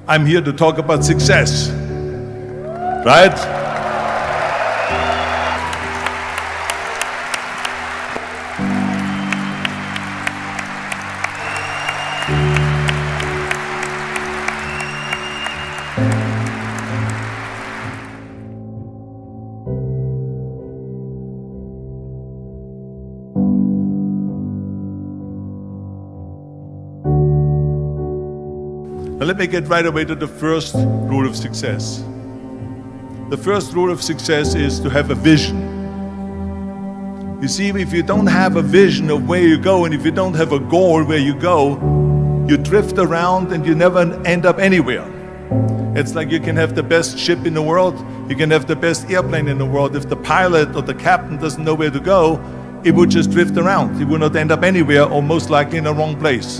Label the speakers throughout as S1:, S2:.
S1: I'm here to talk about success, right? Now let me get right away to the first rule of success. The first rule of success is to have a vision. You see, if you don't have a vision of where you go, and if you don't have a goal where you go, you drift around and you never end up anywhere. It's like you can have the best ship in the world, you can have the best airplane in the world. If the pilot or the captain doesn't know where to go, it would just drift around. It would not end up anywhere, or most likely in the wrong place.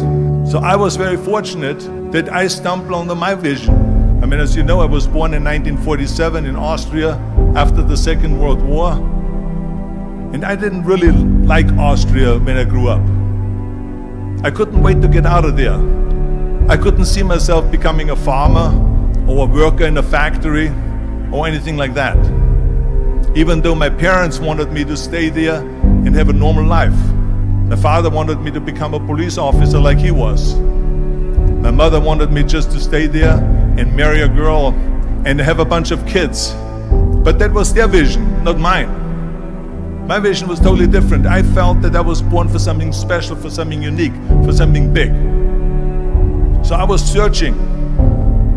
S1: So I was very fortunate that I stumbled onto my vision. I mean, as you know, I was born in 1947 in Austria after the Second World War. And I didn't really like Austria when I grew up. I couldn't wait to get out of there. I couldn't see myself becoming a farmer or a worker in a factory or anything like that. Even though my parents wanted me to stay there and have a normal life. My father wanted me to become a police officer like he was. My mother wanted me just to stay there and marry a girl and have a bunch of kids. But that was their vision, not mine. My vision was totally different. I felt that I was born for something special, for something unique, for something big. So I was searching.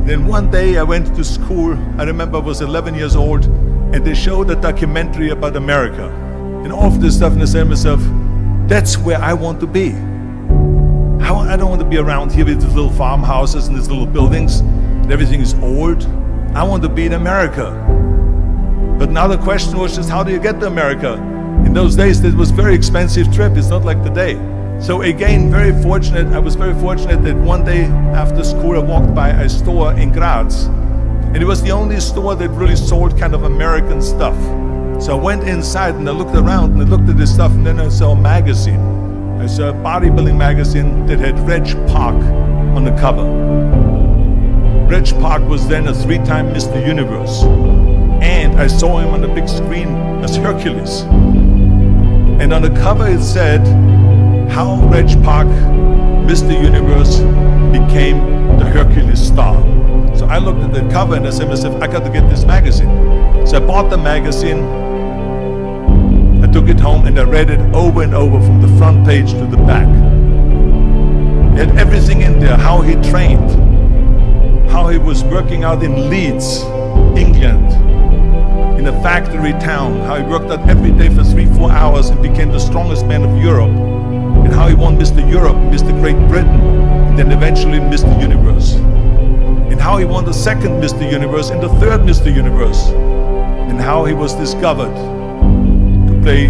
S1: Then one day I went to school. I remember I was 11 years old, and they showed a documentary about America. And all of this stuff, and I said to myself, that's where I want to be. I don't want to be around here with these little farmhouses and these little buildings, and everything is old. I want to be in America. But now the question was just, how do you get to America? In those days, it was a very expensive trip. It's not like today. So again, I was very fortunate that one day after school, I walked by a store in Graz. And it was the only store that really sold kind of American stuff. So I went inside and I looked around and I looked at this stuff, and then I saw a magazine. I saw a bodybuilding magazine that had Reg Park on the cover. Reg Park was then a 3-time Mr. Universe. And I saw him on the big screen as Hercules. And on the cover it said, how Reg Park, Mr. Universe, became the Hercules star. So I looked at the cover and I said to myself, I got to get this magazine. So I bought the magazine, I took it home and I read it over and over from the front page to the back. It had everything in there, how he trained, how he was working out in Leeds, England, in a factory town, how he worked out every day for 3-4 hours and became the strongest man of Europe, and how he won Mr. Europe, Mr. Great Britain, and then eventually Mr. Universe. And how he won the second Mr. Universe and the third Mr. Universe, and how he was discovered to play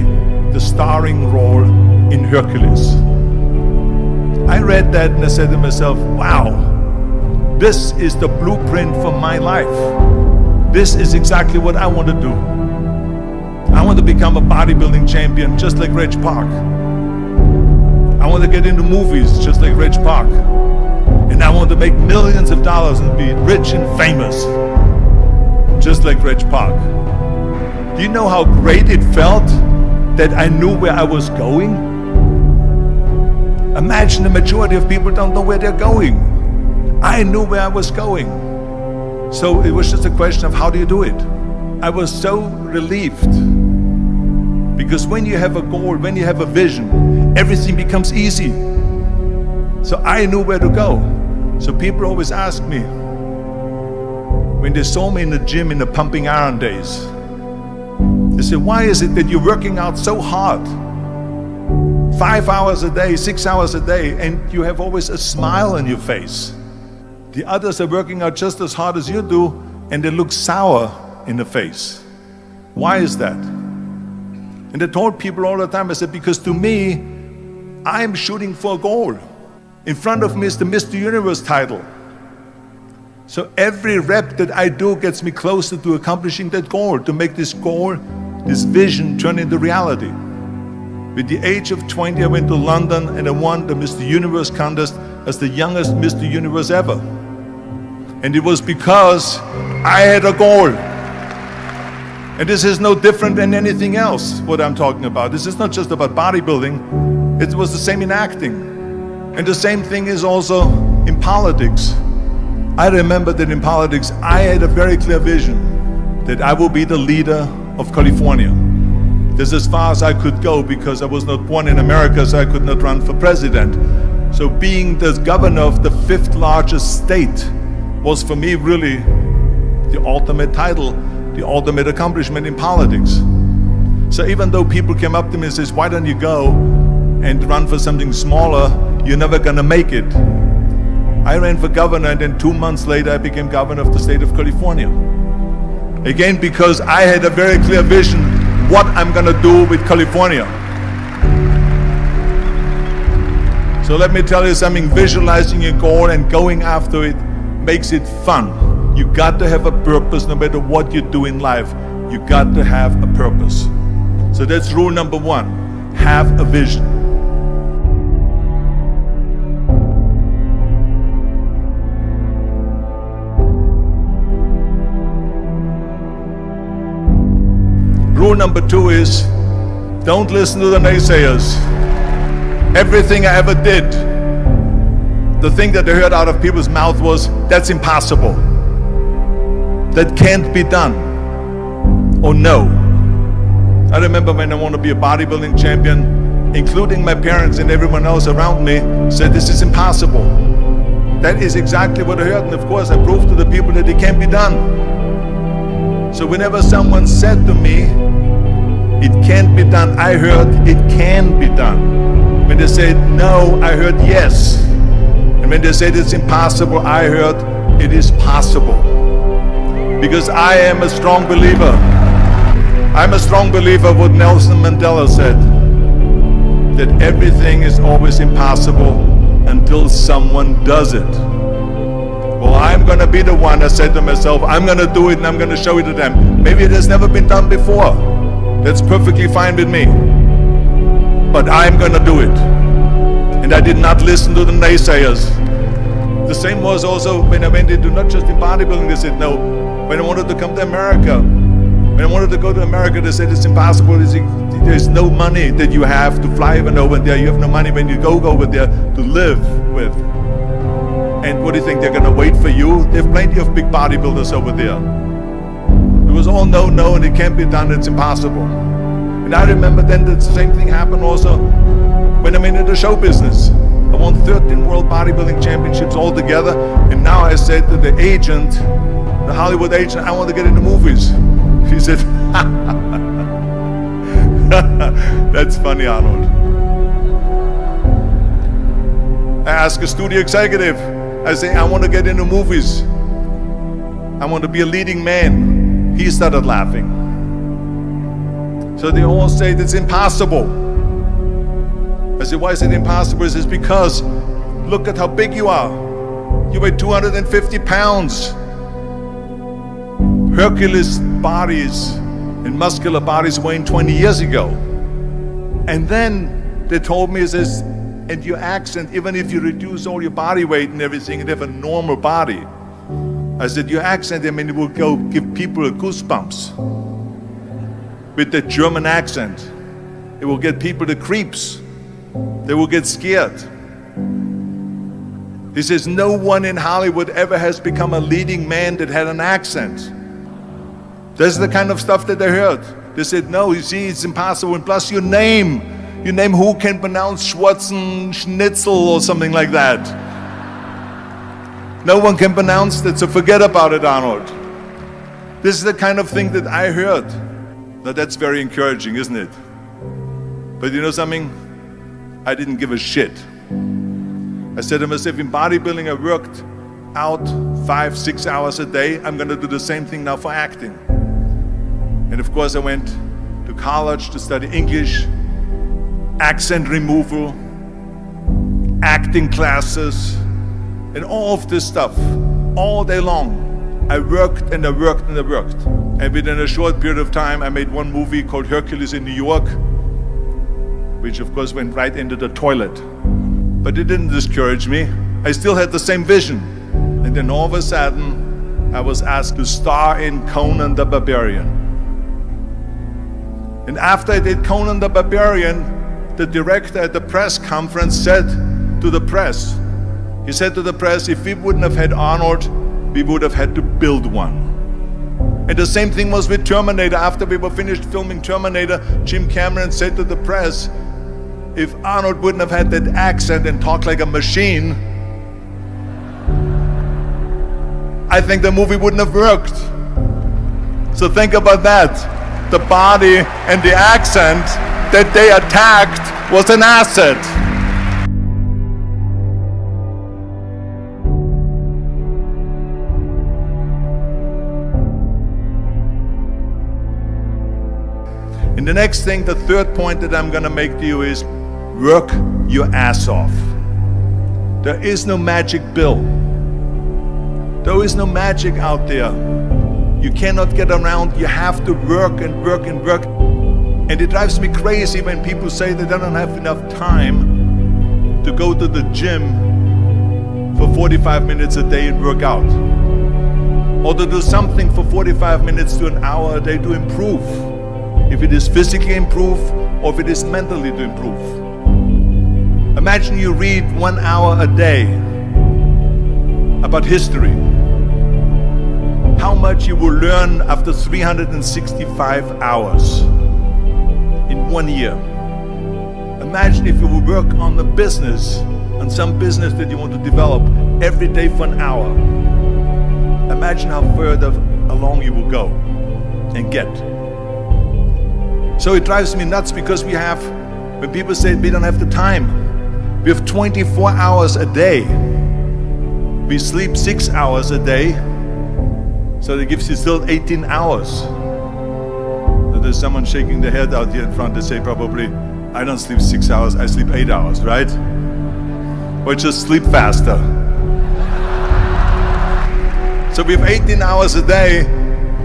S1: the starring role in Hercules. I read that and I said to myself, wow, this is the blueprint for my life. This is exactly what I want to do. I want to become a bodybuilding champion just like Reg Park. I want to get into movies just like Reg Park. And I want to make millions of dollars and be rich and famous just like Reg Park. Do you know how great it felt that I knew where I was going? Imagine the majority of people don't know where they're going. I knew where I was going. So it was just a question of how do you do it? I was so relieved. Because when you have a goal, when you have a vision, everything becomes easy. So I knew where to go. So people always ask me, when they saw me in the gym in the pumping iron days, they said, why is it that you're working out so hard? 5 hours a day, 6 hours a day, and you have always a smile on your face. The others are working out just as hard as you do, and they look sour in the face. Why is that? And I told people all the time, I said, because to me, I'm shooting for a goal. In front of me is the Mr. Universe title. So every rep that I do gets me closer to accomplishing that goal, to make this goal, this vision turn into reality. With the age of 20, I went to London and I won the Mr. Universe contest as the youngest Mr. Universe ever. And it was because I had a goal. And this is no different than anything else, what I'm talking about. This is not just about bodybuilding. It was the same in acting. And the same thing is also in politics. I remember that in politics, I had a very clear vision that I will be the leader of California. This is as far as I could go because I was not born in America, so I could not run for president. So being the governor of the 5th largest state was for me really the ultimate title, the ultimate accomplishment in politics. So even though people came up to me and says, why don't you go and run for something smaller, you're never gonna make it. I ran for governor, and then 2 months later I became governor of the state of California. Again, because I had a very clear vision what I'm gonna do with California. So let me tell you something, visualizing your goal and going after it makes it fun. You got to have a purpose no matter what you do in life. You got to have a purpose. So that's rule number 1, have a vision. Rule number 2 is, don't listen to the naysayers. Everything I ever did, the thing that I heard out of people's mouth was, that's impossible. That can't be done. Or no. I remember when I wanted to be a bodybuilding champion, including my parents and everyone else around me, said this is impossible. That is exactly what I heard, and of course I proved to the people that it can be done. So whenever someone said to me, it can't be done, I heard it can be done. When they said no, I heard yes. And when they said it's impossible, I heard it is possible. Because I am a strong believer. I'm a strong believer what Nelson Mandela said, that everything is always impossible until someone does it. Well, I'm gonna be the one, I said to myself, I'm gonna do it and I'm gonna show it to them. Maybe it has never been done before. That's perfectly fine with me. But I'm gonna do it. And I did not listen to the naysayers. The same was also when I went into not just in bodybuilding, they said no. When I wanted to come to America, when I wanted to go to America, they said it's impossible. There's no money that you have to fly even over there. You have no money when you go over there to live with. And what do you think, they're gonna wait for you? They have plenty of big bodybuilders over there. It was all no, and it can't be done, it's impossible. And I remember then that the same thing happened also when I'm into the show business. I won 13 world bodybuilding championships altogether, and now I said to the agent, the Hollywood agent, I want to get into movies. He said, that's funny, Arnold. I asked a studio executive, I say, I want to get into movies. I want to be a leading man. He started laughing. So they all say it's impossible. I said, why is it impossible? He says, because look at how big you are. You weigh 250 pounds. Hercules bodies and muscular bodies weighing 20 years ago. And then they told me, it says, and your accent, even if you reduce all your body weight and everything and have a normal body, I said, your accent, I mean, it will go give people goosebumps. With the German accent, it will get people the creeps. They will get scared. He says, no one in Hollywood ever has become a leading man that had an accent. That's the kind of stuff that I heard. They said, no, you see, it's impossible. And plus your name who can pronounce Schwarzenschnitzel or something like that. No one can pronounce that, so forget about it, Arnold. This is the kind of thing that I heard. Now that's very encouraging, isn't it? But you know something? I didn't give a shit. I said to myself, in bodybuilding I worked out 5-6 hours a day. I'm gonna do the same thing now for acting. And of course I went to college to study English, accent removal, acting classes, and all of this stuff, all day long. I worked and I worked and I worked. And within a short period of time, I made one movie called Hercules in New York, which of course went right into the toilet. But it didn't discourage me. I still had the same vision. And then all of a sudden, I was asked to star in Conan the Barbarian. And after I did Conan the Barbarian, the director at the press conference said to the press, he said to the press, if we wouldn't have had Arnold, we would have had to build one. And the same thing was with Terminator. After we were finished filming Terminator, Jim Cameron said to the press, if Arnold wouldn't have had that accent and talked like a machine, I think the movie wouldn't have worked. So think about that. The body and the accent that they attacked was an asset. And the next thing, the third point that I'm going to make to you is work your ass off. There is no magic pill. There is no magic out there. You cannot get around. You have to work and work and work. And it drives me crazy when people say they don't have enough time to go to the gym for 45 minutes a day and work out. Or to do something for 45 minutes to an hour a day to improve. If it is physically improve or if it is mentally to improve. Imagine you read 1 hour a day about history. How much you will learn after 365 hours in 1 year. Imagine if you will work on a business, on some business that you want to develop every day for an hour. Imagine how further along you will go and get. So it drives me nuts because when people say we don't have the time, we have 24 hours a day. We sleep 6 hours a day, so that gives you still 18 hours. So there's someone shaking their head out here in front. They say probably, I don't sleep 6 hours, I sleep 8 hours, right? Or just sleep faster. So we have 18 hours a day.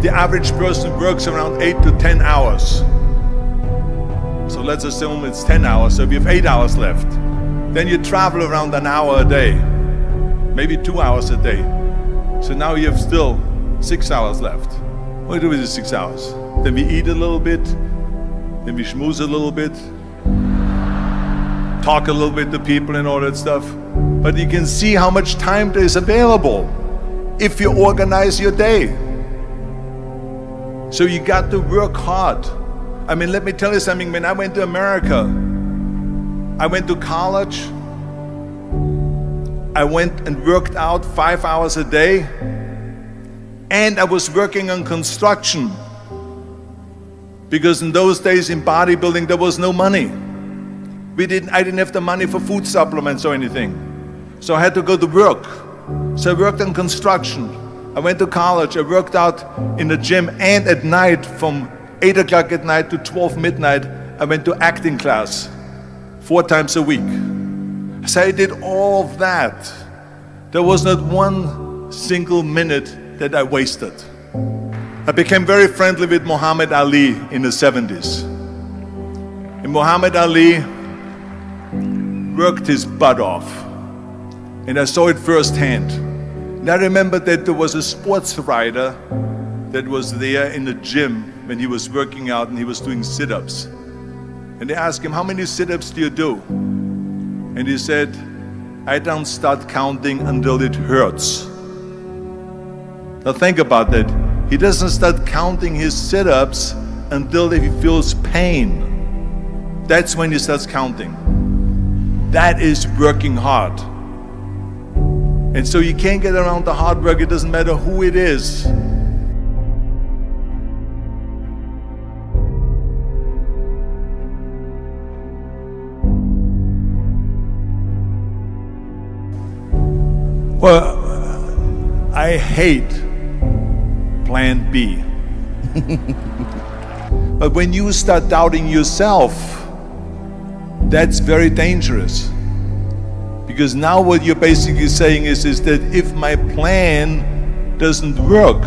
S1: The average person works around 8 to 10 hours. So let's assume it's 10 hours, so we have 8 hours left. Then you travel around an hour a day, maybe 2 hours a day. So now you have still 6 hours left. What do we do with the 6 hours? Then we eat a little bit, then we schmooze a little bit, talk a little bit to people and all that stuff. But you can see how much time there is available if you organize your day. So you got to work hard. I mean, let me tell you something. When I went to America, I went to college. I went and worked out 5 hours a day. And I was working on construction. Because in those days in bodybuilding, there was no money. I didn't have the money for food supplements or anything. So I had to go to work. So I worked on construction. I went to college. I worked out in the gym. And at night, from 8 o'clock at night to 12 midnight, I went to acting class 4 times a week. So I did all of that. There was not one single minute that I wasted. I became very friendly with Muhammad Ali in the 70s. And Muhammad Ali worked his butt off. And I saw it firsthand. And I remember that there was a sports writer that was there in the gym when he was working out and he was doing sit-ups. And they asked him, how many sit-ups do you do? And he said, I don't start counting until it hurts. Now think about that. He doesn't start counting his sit-ups until he feels pain. That's when he starts counting. That is working hard. And so you can't get around the hard work. It doesn't matter who it is. Well, I hate plan B. But when you start doubting yourself, that's very dangerous. Because now what you're basically saying is that if my plan doesn't work,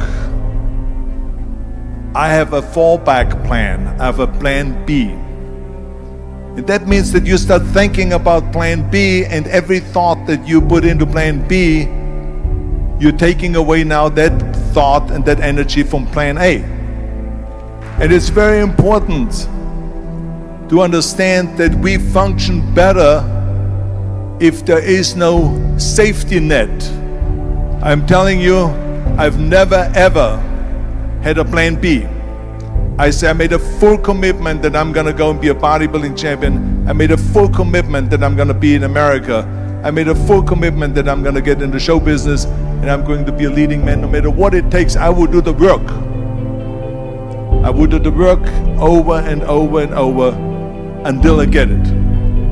S1: I have a fallback plan, I have a plan B. And that means that you start thinking about plan B, and every thought that you put into plan B you're taking away now that thought and that energy from plan A. And it's very important to understand that we function better if there is no safety net. I'm telling you, I've never ever had a plan B. I made a full commitment that I'm gonna go and be a bodybuilding champion. I made a full commitment that I'm gonna be in America. I made a full commitment that I'm gonna get into show business and I'm going to be a leading man. No matter what it takes, I will do the work. I will do the work over and over and over until I get it.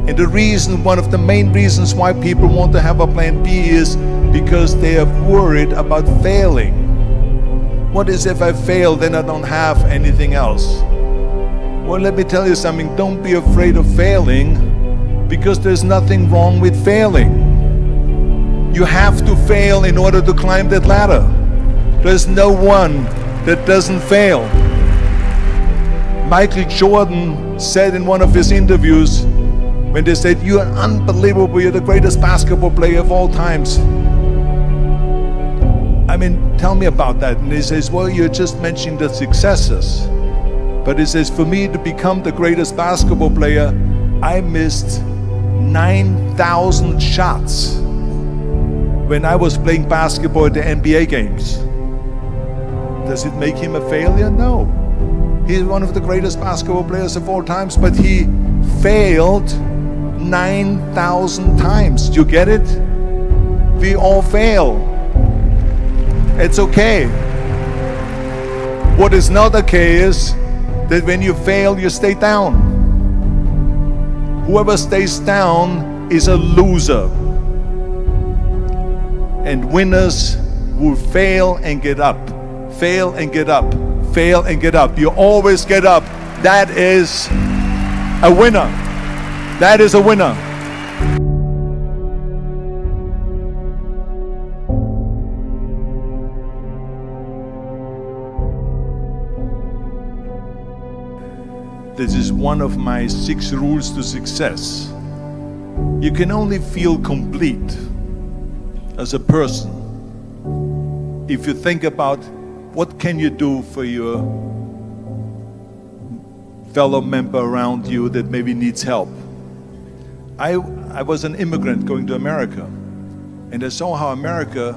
S1: And the reason, one of the main reasons why people want to have a plan B is because they are worried about failing. What is if I fail, then I don't have anything else? Well, let me tell you something, don't be afraid of failing, because there's nothing wrong with failing. You have to fail in order to climb that ladder. There's no one that doesn't fail. Michael Jordan said in one of his interviews, when they said, "You're unbelievable, you're the greatest basketball player of all times." I mean, tell me about that. And he says, well, you're just mentioning the successes. But he says, for me to become the greatest basketball player, I missed 9,000 shots when I was playing basketball at the NBA games. Does it make him a failure? No. He's one of the greatest basketball players of all times, but he failed 9,000 times. Do you get it? We all fail. It's okay. What is not okay is that when you fail, you stay down. Whoever stays down is a loser. And winners will fail and get up. Fail and get up. Fail and get up. You always get up. That is a winner. That is a winner. This is one of my 6 rules to success. You can only feel complete as a person if you think about what can you do for your fellow member around you that maybe needs help. I was an immigrant going to America, and I saw how America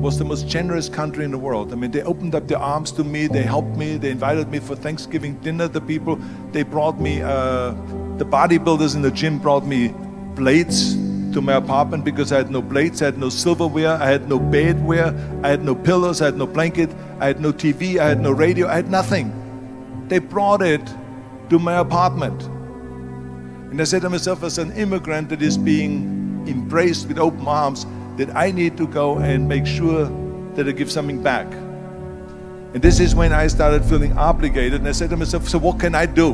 S1: was the most generous country in the world. I mean, they opened up their arms to me, they helped me, they invited me for Thanksgiving dinner, the people. They brought me, the bodybuilders in the gym brought me plates to my apartment because I had no plates, I had no silverware, I had no bedware, I had no pillows, I had no blanket, I had no TV, I had no radio, I had nothing. They brought it to my apartment. And I said to myself, as an immigrant that is being embraced with open arms, that I need to go and make sure that I give something back. And this is when I started feeling obligated, and I said to myself, so what can I do?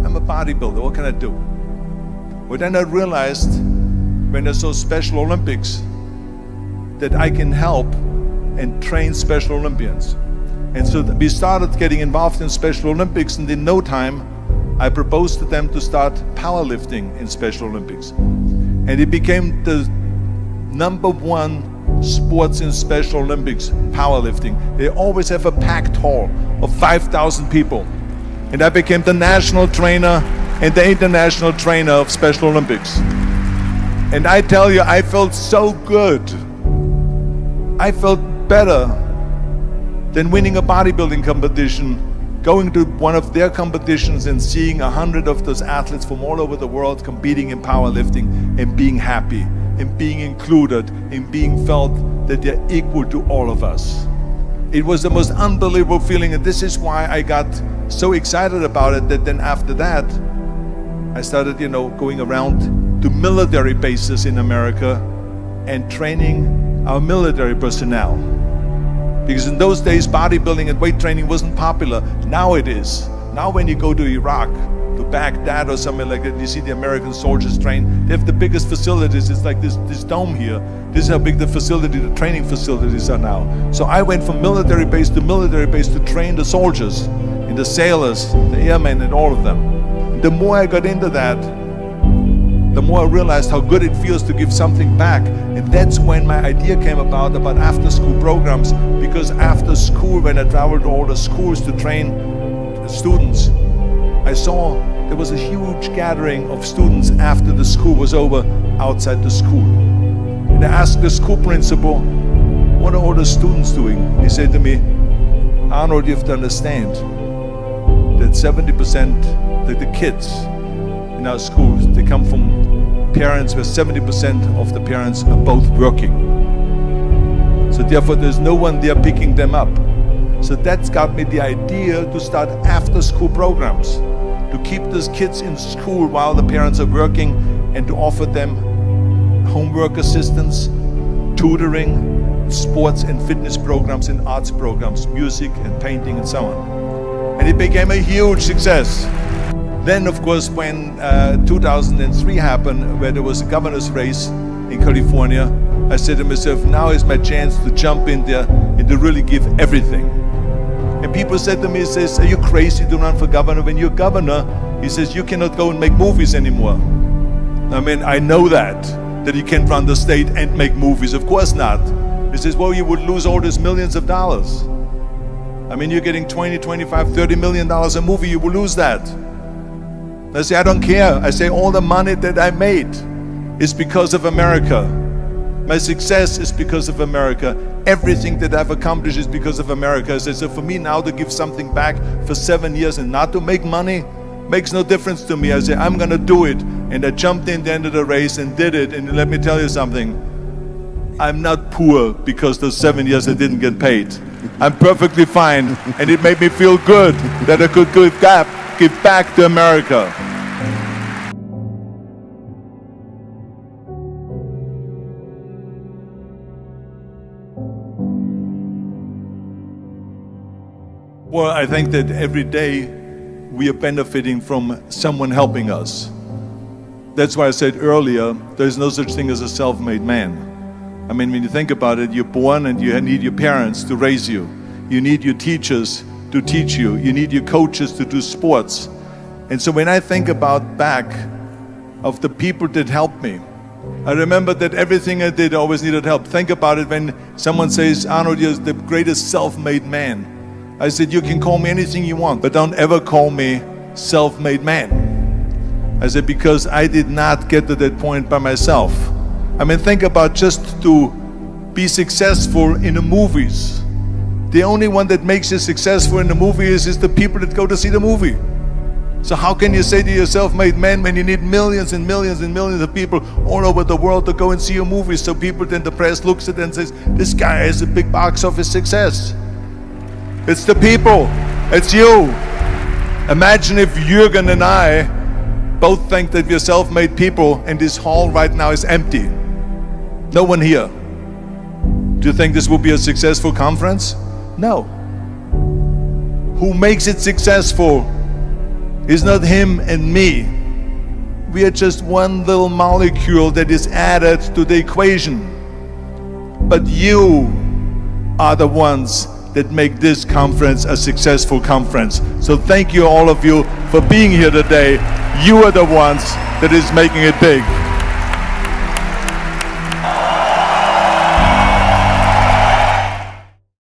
S1: I'm a bodybuilder, what can I do? Well, then I realized, when I saw Special Olympics, that I can help and train Special Olympians. And so we started getting involved in Special Olympics, and in no time, I proposed to them to start powerlifting in Special Olympics. And it became the #1 sports in Special Olympics, powerlifting. They always have a packed hall of 5,000 people. And I became the national trainer and the international trainer of Special Olympics. And I tell you, I felt so good. I felt better than winning a bodybuilding competition, going to one of their competitions and seeing 100 of those athletes from all over the world competing in powerlifting and being happy and being included and being felt that they're equal to all of us. It was the most unbelievable feeling, and this is why I got so excited about it that then after that, I started, going around to military bases in America and training our military personnel. Because in those days, bodybuilding and weight training wasn't popular. Now it is. Now when you go to Iraq, to Baghdad or somewhere like that, you see the American soldiers train. They have the biggest facilities. It's like this dome here. This is how big the training facilities are now. So I went from military base to train the soldiers and the sailors, the airmen and all of them. The more I got into that, the more I realized how good it feels to give something back. And that's when my idea came about after-school programs, because after school, when I traveled to all the schools to train students, I saw there was a huge gathering of students after the school was over outside the school. And I asked the school principal, what are all the students doing? He said to me, Arnold, you have to understand that 70% that the kids in our schools, they come from parents where 70% of the parents are both working. So therefore there's no one there picking them up. So that's got me the idea to start after school programs, to keep those kids in school while the parents are working, and to offer them homework assistance, tutoring, sports and fitness programs and arts programs, music and painting and so on. And it became a huge success. Then of course when 2003 happened, where there was a governor's race in California, I said to myself, now is my chance to jump in there and to really give everything. And people said to me, says, are you crazy to run for governor? When you're governor, he says, you cannot go and make movies anymore. I mean, I know that you can't run the state and make movies, of course not. He says, well, you would lose all these millions of dollars. I mean, you're getting 20, 25, 30 million dollars a movie, you will lose that. I say, I don't care. I say, all the money that I made is because of America. My success is because of America. Everything that I've accomplished is because of America. I say, so for me now to give something back for 7 years and not to make money makes no difference to me. I say, I'm gonna do it. And I jumped in the end of the race and did it. And let me tell you something, I'm not poor because those 7 years I didn't get paid. I'm perfectly fine, and it made me feel good that I could give back to America. Well, I think that every day we are benefiting from someone helping us. That's why I said earlier, there's no such thing as a self-made man. I mean, when you think about it, you're born and you need your parents to raise you. You need your teachers to teach you. You need your coaches to do sports. And so when I think about back of the people that helped me, I remember that everything I did always needed help. Think about it when someone says, Arnold, you're the greatest self-made man. I said, you can call me anything you want, but don't ever call me self-made man. I said, because I did not get to that point by myself. I mean, think about just to be successful in the movies. The only one that makes you successful in the movie is the people that go to see the movie. So how can you say to your self-made man when you need millions and millions and millions of people all over the world to go and see your movie? So people, then the press looks at it and says, this guy is a big box office success. It's the people, it's you. Imagine if Jürgen and I both think that we're self-made people and this hall right now is empty. No one here. Do you think this will be a successful conference? No. Who makes it successful is not him and me. We are just one little molecule that is added to the equation. But you are the ones that make this conference a successful conference. So thank you all of you for being here today. You are the ones that is making it big.